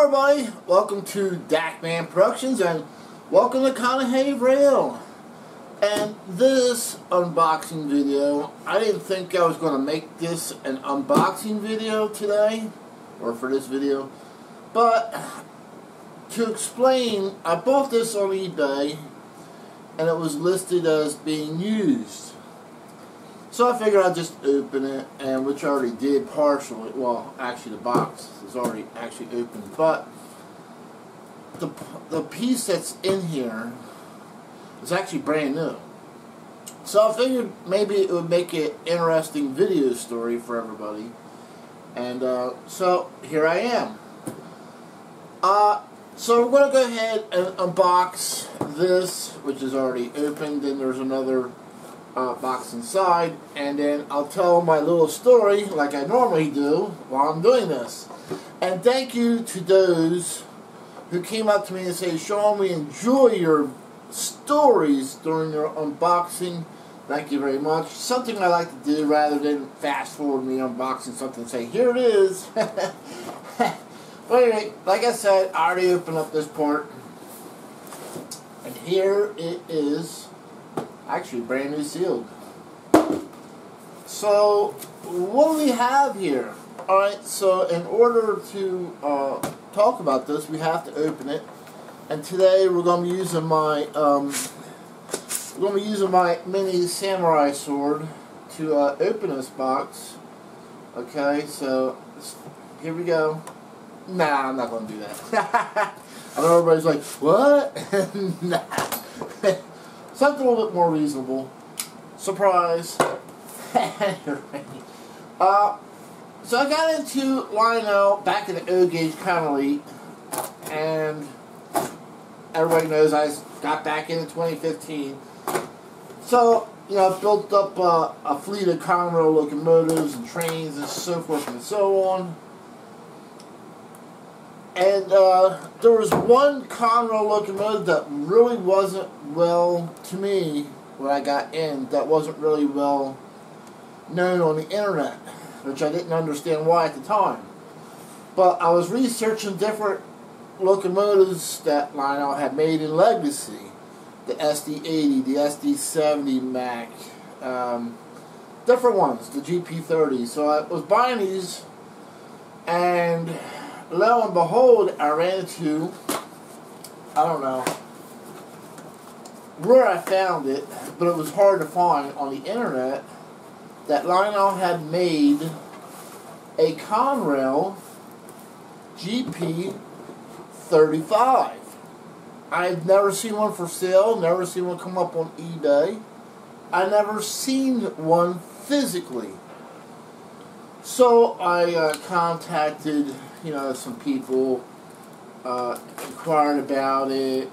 everybody, welcome to Dakman Productions and welcome to Conahave Rail. And this unboxing video, I didn't think I was going to make this an unboxing video today, or for this video, but to explain, I bought this on eBay and it was listed as being used. So I figured I'd just open it, and which I already did partially. Well, actually the box is already actually open, but the piece that's in here is actually brand new. So I figured maybe it would make an interesting video story for everybody. And so here I am. So we're going to go ahead and unbox this, which is already opened. Then there's another box inside, and then I'll tell my little story like I normally do while I'm doing this. And thank you to those who came up to me and say, "Sean, we enjoy your stories during your unboxing." Thank you very much. Something I like to do rather than fast forward me unboxing something and say, "Here it is." But anyway, like I said, I already opened up this part, and here it is. Actually, brand new sealed. So, what do we have here? Alright, so in order to talk about this, we have to open it. And today we're going to be using my mini samurai sword to open this box. Okay, so here we go. Nah, I'm not going to do that. I know everybody's like, what? Nah. Something a little bit more reasonable. Surprise. So I got into Lionel back in the O-Gauge kind of late, and everybody knows I got back in 2015. So, you know, built up a fleet of Conrail locomotives and trains and so forth and so on. And there was one Conrail locomotive that really wasn't well, to me, when I got in, that wasn't really well known on the internet, which I didn't understand why at the time. But I was researching different locomotives that Lionel had made in Legacy. The SD80, the SD70 Mac, different ones, the GP30. So I was buying these, and lo and behold, I ran into, I don't know where I found it, but it was hard to find on the internet, that Lionel had made a Conrail GP35. I had never seen one for sale, never seen one come up on eBay. I never seen one physically. So I contacted, you know, some people, inquired about it,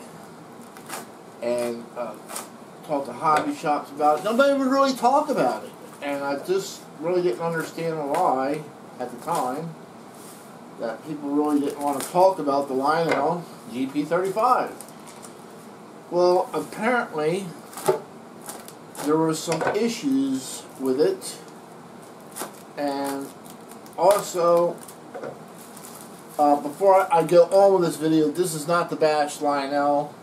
and talked to hobby shops about it. Nobody would really talk about it, and I just really didn't understand why at the time that people really didn't want to talk about the Lionel GP35. Well, apparently there were some issues with it, and also, before I go on with this video, this is not to bash Lionel.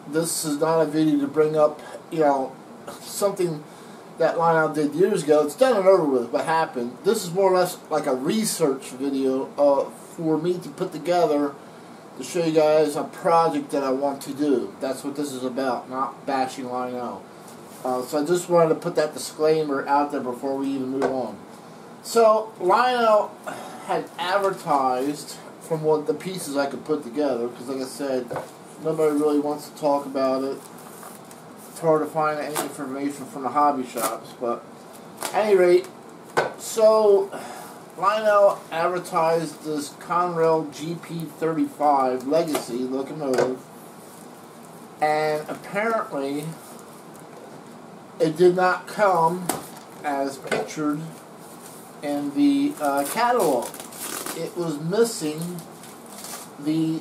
This is not a video to bring up, you know, something that Lionel did years ago. It's done and over with, what happened. This is more or less like a research video for me to put together to show you guys a project that I want to do. That's what this is about, not bashing Lionel. So I just wanted to put that disclaimer out there before we even move on. So Lionel had advertised, from what the pieces I could put together, because like I said, nobody really wants to talk about it. It's hard to find any information from the hobby shops, but at any rate, so Lionel advertised this Conrail GP35 Legacy locomotive, and apparently it did not come as pictured in the catalog. It was missing the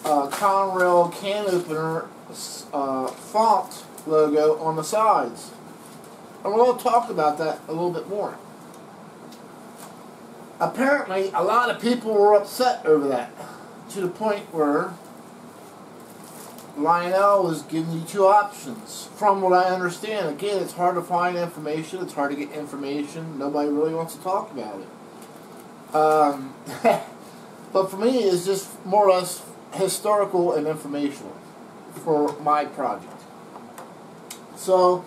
Conrail can opener font logo on the sides. And we're going to talk about that a little bit more. Apparently, a lot of people were upset over that. to the point where Lionel was giving you two options. From what I understand, again, it's hard to find information. It's hard to get information. Nobody really wants to talk about it. But for me, it's just more or less historical and informational for my project. So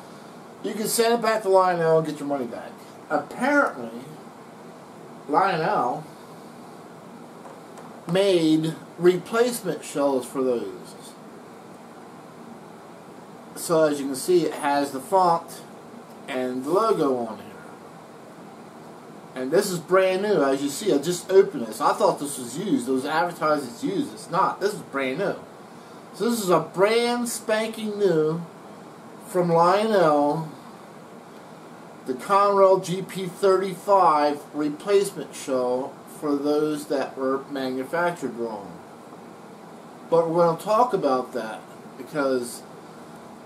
you can send it back to Lionel and get your money back. Apparently, Lionel made replacement shells for those. So as you can see, it has the font and the logo on here. And this is brand new. As you see, I just opened this. I thought this was used. It was advertised as used. It's not. This is brand new. So this is a brand spanking new from Lionel, the Conrail GP35 replacement shell for those that were manufactured wrong. But we're going to talk about that because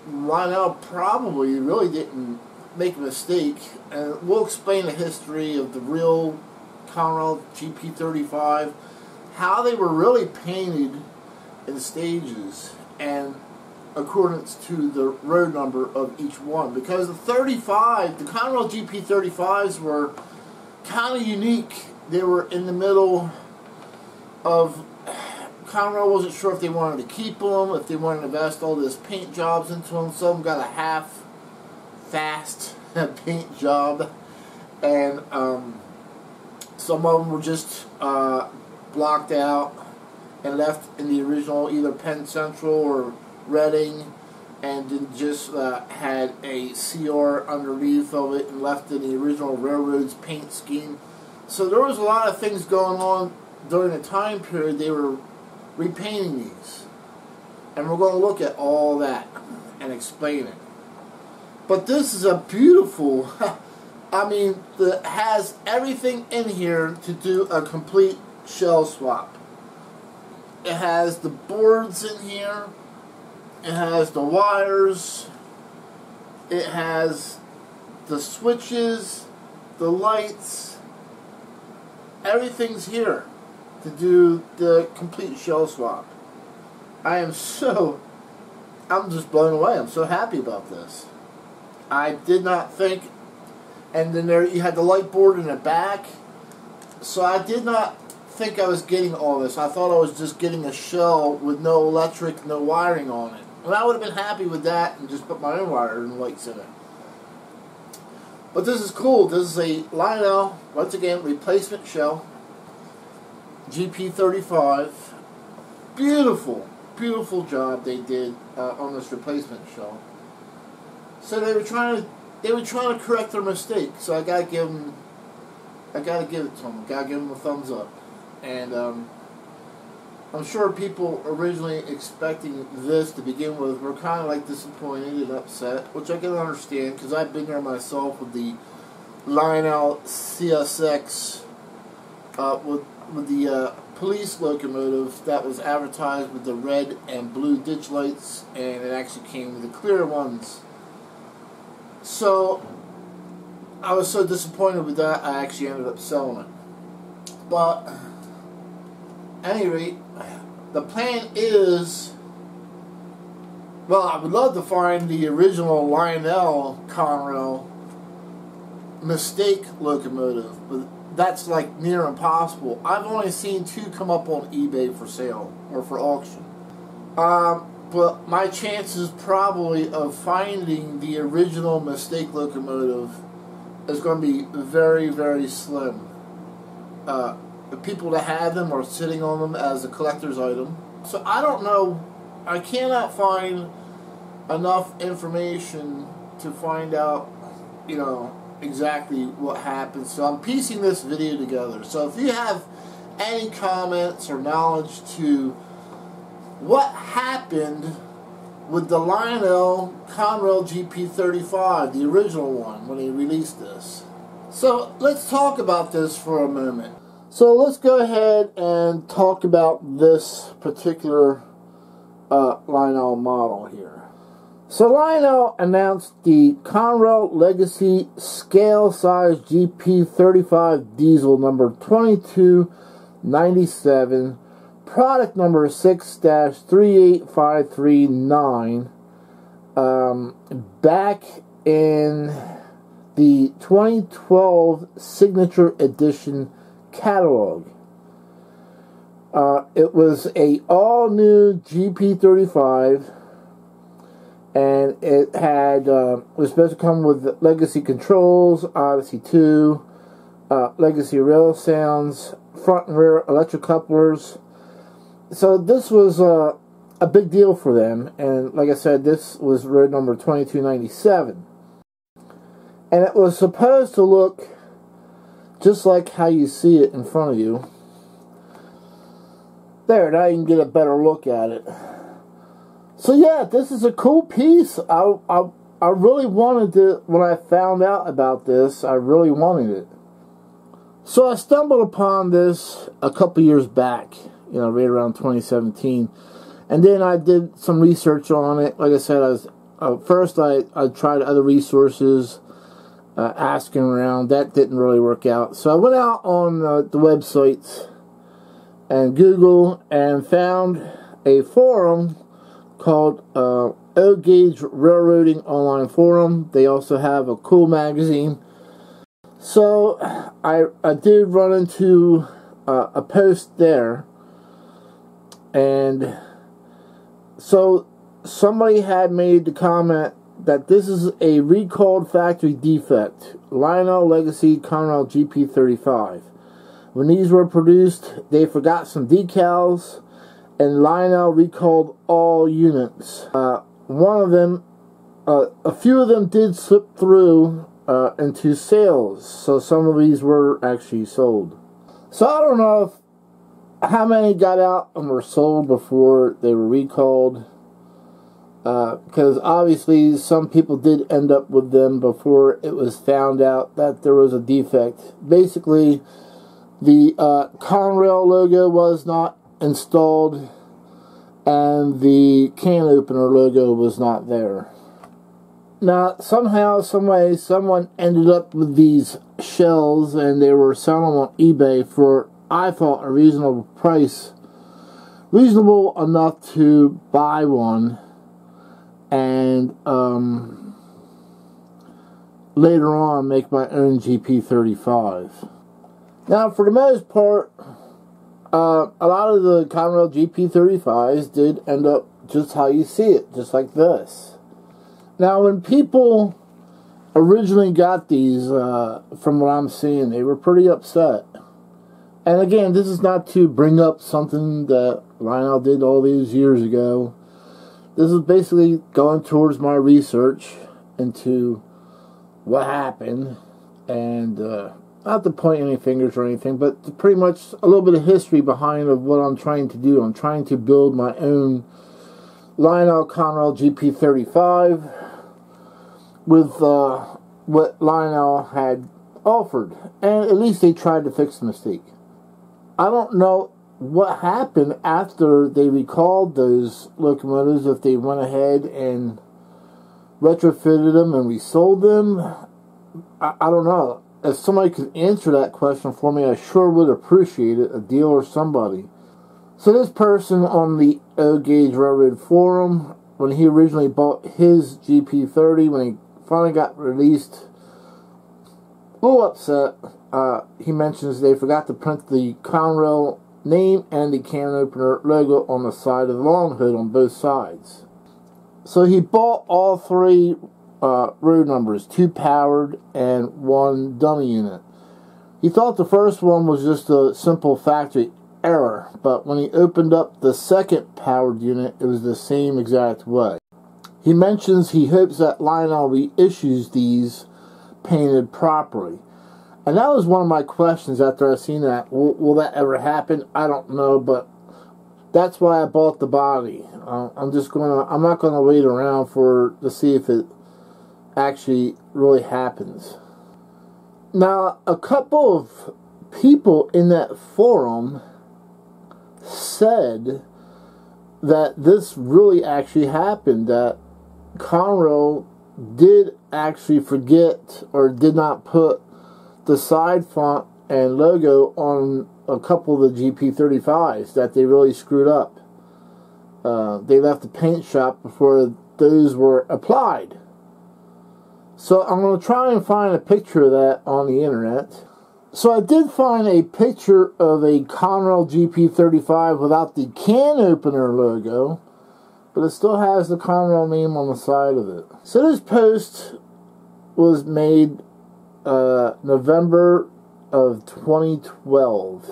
Lionel probably really didn't make a mistake, and we'll explain the history of the real Conrail GP35, how they were really painted in stages and accordance to the road number of each one, because the Conrail GP35s were kind of unique. They were in the middle of, Conrail wasn't sure if they wanted to keep them, if they wanted to invest all this paint jobs into them. Some of them got a half-fast paint job, and some of them were just blocked out and left in the original either Penn Central or Reading, and then just had a CR underneath of it and left in the original railroad's paint scheme. So there was a lot of things going on during the time period they were repainting these. And we're going to look at all that and explain it. But this is a beautiful, I mean, that has everything in here to do a complete shell swap. It has the boards in here. It has the wires. It has the switches, the lights. Everything's here to do the complete shell swap. I'm just blown away. I'm so happy about this. I did not think, and then there you had the light board in the back, so I did not think I was getting all this. I thought I was just getting a shell with no electric, no wiring on it. And I would have been happy with that and just put my own wire and lights in it. But this is cool. This is a Lionel, once again, replacement shell. GP35. Beautiful, beautiful job they did on this replacement shell. So they were trying to correct their mistake. So I gotta give it to them. Gotta give them a thumbs up. And I'm sure people originally expecting this to begin with were kind of like disappointed and upset, which I can understand because I've been there myself with the Lionel CSX with the police locomotive that was advertised with the red and blue ditch lights, and it actually came with the clear ones. So I was so disappointed with that, I actually ended up selling it. But at any rate, the plan is, well, I would love to find the original Lionel Conrail mistake locomotive, but that's like near impossible. I've only seen 2 come up on eBay for sale or for auction. But my chances probably of finding the original mistake locomotive is going to be very, very slim. The people that have them are sitting on them as a collector's item. So I don't know. I cannot find enough information to find out, you know, exactly what happened. So I'm piecing this video together. So if you have any comments or knowledge to what happened with the Lionel Conrail GP35, the original one, when he released this. So let's talk about this for a moment. So let's go ahead and talk about this particular Lionel model here. So Lionel announced the Conrail Legacy Scale Size GP35 Diesel number 2297 product number 6-38539, back in the 2012 Signature Edition catalog. It was a all-new GP35, and it had was supposed to come with Legacy controls, Odyssey 2, Legacy rail sounds, front and rear electric couplers. So this was a big deal for them, and like I said, this was road number 2297. And it was supposed to look just like how you see it in front of you. There, now you can get a better look at it. So yeah, this is a cool piece. I really wanted to, when I found out about this, I really wanted it. So I stumbled upon this a couple years back, you know, right around 2017. And then I did some research on it. Like I said, first I tried other resources, asking around. That didn't really work out. So I went out on the websites and Google and found a forum called O-Gauge Railroading Online Forum. They also have a cool magazine. So I did run into a post there, and so somebody had made the comment that this is a recalled factory defect, Lionel Legacy Conrail GP35. When these were produced, they forgot some decals, and Lionel recalled all units. One of them, a few of them did slip through into sales, so some of these were actually sold. So I don't know how many got out and were sold before they were recalled, because obviously some people did end up with them before it was found out that there was a defect. Basically, the Conrail logo was not installed, and the can opener logo was not there. Now, somehow, someway, someone ended up with these shells, and they were selling them on eBay for, I thought, a reasonable price. Reasonable enough to buy one, and later on make my own GP35. Now, for the most part, a lot of the Conrail GP35s did end up just how you see it, just like this. Now, when people originally got these, from what I'm seeing, they were pretty upset. And again, this is not to bring up something that Lionel did all these years ago. This is basically going towards my research into what happened, and not to point any fingers or anything, but pretty much a little bit of history behind of what I'm trying to do. I'm trying to build my own Lionel Conrail GP35 with what Lionel had offered, and at least they tried to fix the mistake. I don't know what happened after they recalled those locomotives, if they went ahead and retrofitted them and resold them. I don't know. If somebody could answer that question for me, I sure would appreciate it, a deal or somebody. So this person on the O-Gauge Railroad Forum, when he originally bought his GP30, when he finally got released, a little upset. He mentions they forgot to print the Conrail name and the can opener logo on the side of the long hood on both sides. So he bought all three road numbers, 2 powered and 1 dummy unit. He thought the first one was just a simple factory error, but when he opened up the second powered unit, it was the same exact way. He mentions he hopes that Lionel reissues these painted properly. And that was one of my questions after I seen that. Will that ever happen? I don't know, but that's why I bought the body. I'm not gonna wait around to see if it actually really happens. Now, a couple of people in that forum said that this really actually happened, that Conrail did actually forget or did not put the side font and logo on a couple of the GP35s that they really screwed up. They left the paint shop before those were applied. So I'm going to try and find a picture of that on the internet. So I did find a picture of a Conrail GP35 without the can opener logo, but it still has the Conrail name on the side of it. So this post was made November of 2012.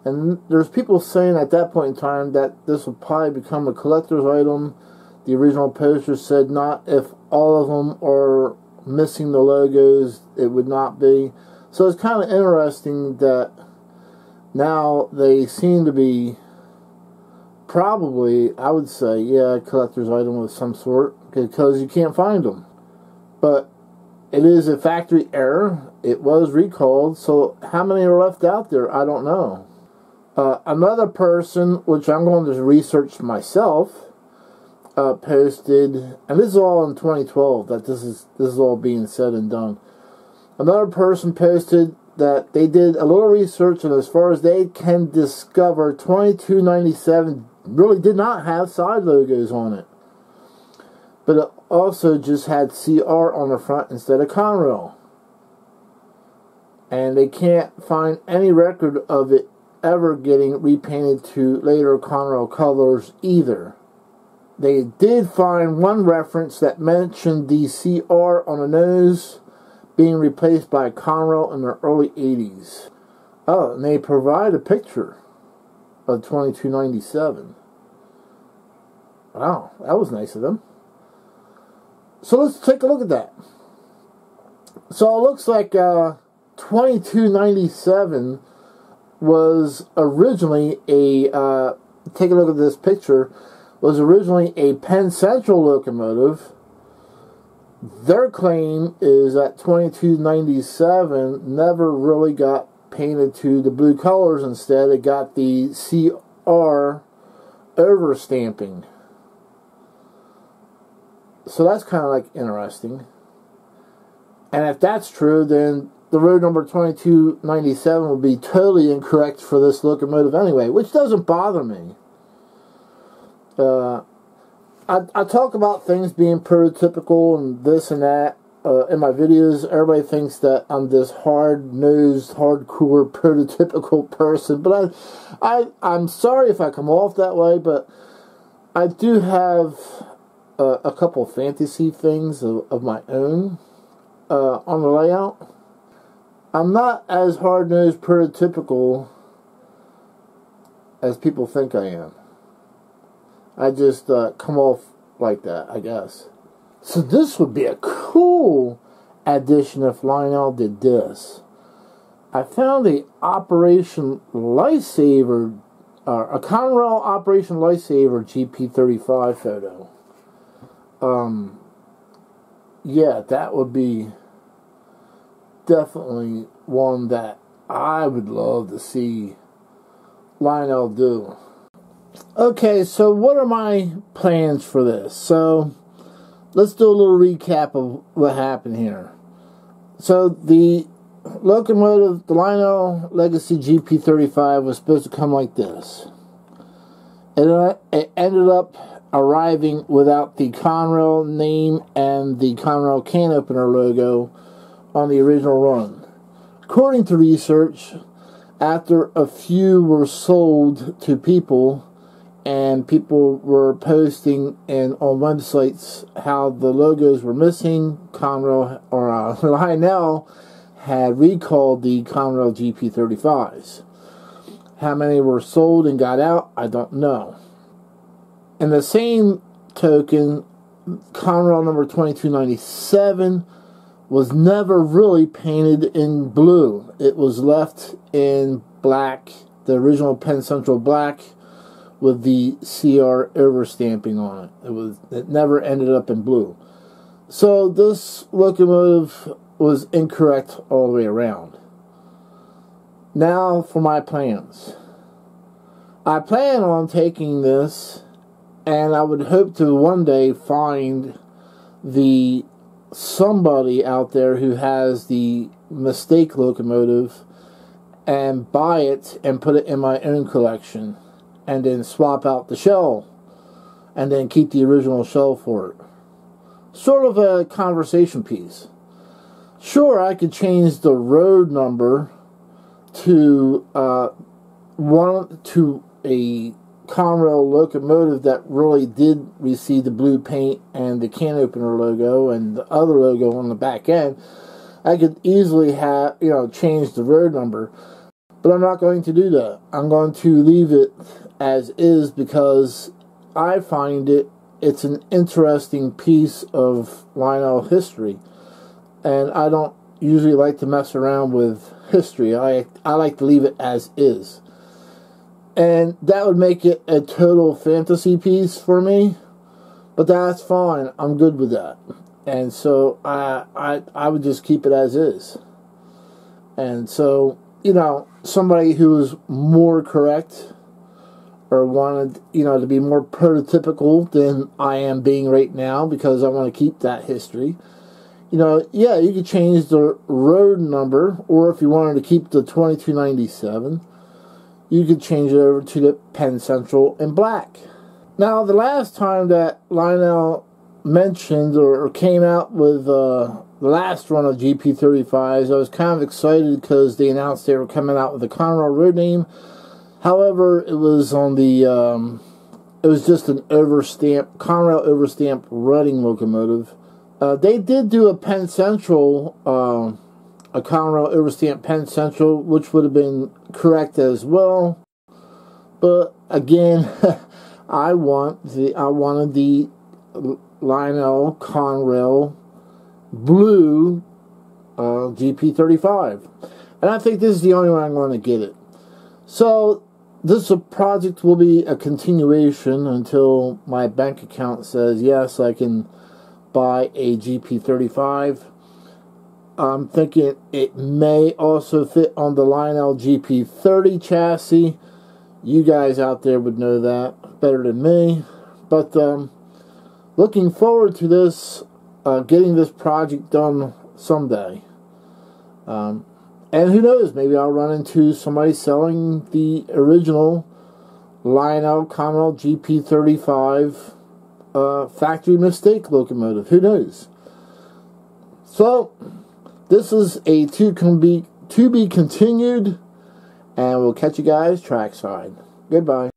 And there's people saying at that point in time that this will probably become a collector's item. The original poster said not if all of them are missing the logos, it would not be. So it's kind of interesting that now they seem to be probably, I would say, yeah, a collector's item of some sort, because you can't find them. But it is a factory error. It was recalled, so how many are left out there? I don't know. Another person, which I'm going to research myself, posted, and this is all in 2012 that this is all being said and done. Another person posted that they did a little research, and as far as they can discover, 2297 really did not have side logos on it, but it also just had CR on the front instead of Conrail, and they can't find any record of it ever getting repainted to later Conrail colors either. They did find one reference that mentioned the CR on the nose being replaced by Conrail in the early 80s. Oh, and they provide a picture of 2297. Wow, that was nice of them. So let's take a look at that. So it looks like 2297 was originally a, take a look at this picture, was originally a Penn Central locomotive. Their claim is that 2297 never really got painted to the blue colors. Instead, it got the CR overstamping. So that's kind of like interesting. And if that's true, then the road number 2297 would be totally incorrect for this locomotive anyway, which doesn't bother me. I talk about things being prototypical and this and that in my videos. Everybody thinks that I'm this hard-nosed, hardcore, prototypical person, but I'm sorry if I come off that way, but I do have a couple fantasy things of my own on the layout. I'm not as hard-nosed, prototypical as people think I am. I just come off like that, I guess. So this would be a cool addition if Lionel did this. I found a Operation Lifesaver, a Conrail Operation Lifesaver GP35 photo. Yeah, that would be definitely one that I would love to see Lionel do. Okay, so what are my plans for this? So let's do a little recap of what happened here. So the locomotive, the Lionel Legacy GP35, was supposed to come like this. It ended up arriving without the Conrail name and the Conrail can opener logo on the original run. According to research, after a few were sold to people, and people were posting on websites how the logos were missing, Conrail, or Lionel had recalled the Conrail GP35s. How many were sold and got out, I don't know. In the same token, Conrail number 2297 was never really painted in blue. It was left in black, the original Penn Central black, with the CR overstamping on it. It never ended up in blue. So this locomotive was incorrect all the way around. Now for my plans. I plan on taking this, and I would hope to one day find somebody out there who has the mistake locomotive and buy it and put it in my own collection, and then swap out the shell, and then keep the original shell for it. Sort of a conversation piece. Sure, I could change the road number to a Conrail locomotive that really did receive the blue paint and the can opener logo and the other logo on the back end. I could easily have, change the road number, but I'm not going to do that. I'm going to leave it as is because I find it's an interesting piece of Lionel history, and I don't usually like to mess around with history. I like to leave it as is. And that would make it a total fantasy piece for me, but that's fine. I'm good with that. And so I would just keep it as is. And so, somebody who is more correct or wanted, to be more prototypical than I am being right now because I want to keep that history. Yeah, you could change the road number, or if you wanted to keep the 2297, you could change it over to the Penn Central in black. Now, the last time that Lionel mentioned or came out with the last run of GP35s, I was kind of excited because they announced they were coming out with a Conrail road name. However, it was on the, it was just an Conrail overstamp Reading locomotive. They did do a Penn Central, a Conrail overstamp Penn Central, which would have been correct as well. But again, I wanted the Lionel Conrail blue GP35, and I think this is the only way I'm going to get it. So this project will be a continuation until my bank account says yes, I can buy a GP35. I'm thinking it may also fit on the Lionel GP30 chassis. You guys out there would know that better than me. But looking forward to this, getting this project done someday. And who knows, maybe I'll run into somebody selling the original Lionel Conrail GP35 factory mistake locomotive. Who knows? So, this is a to be continued, and we'll catch you guys trackside. Goodbye.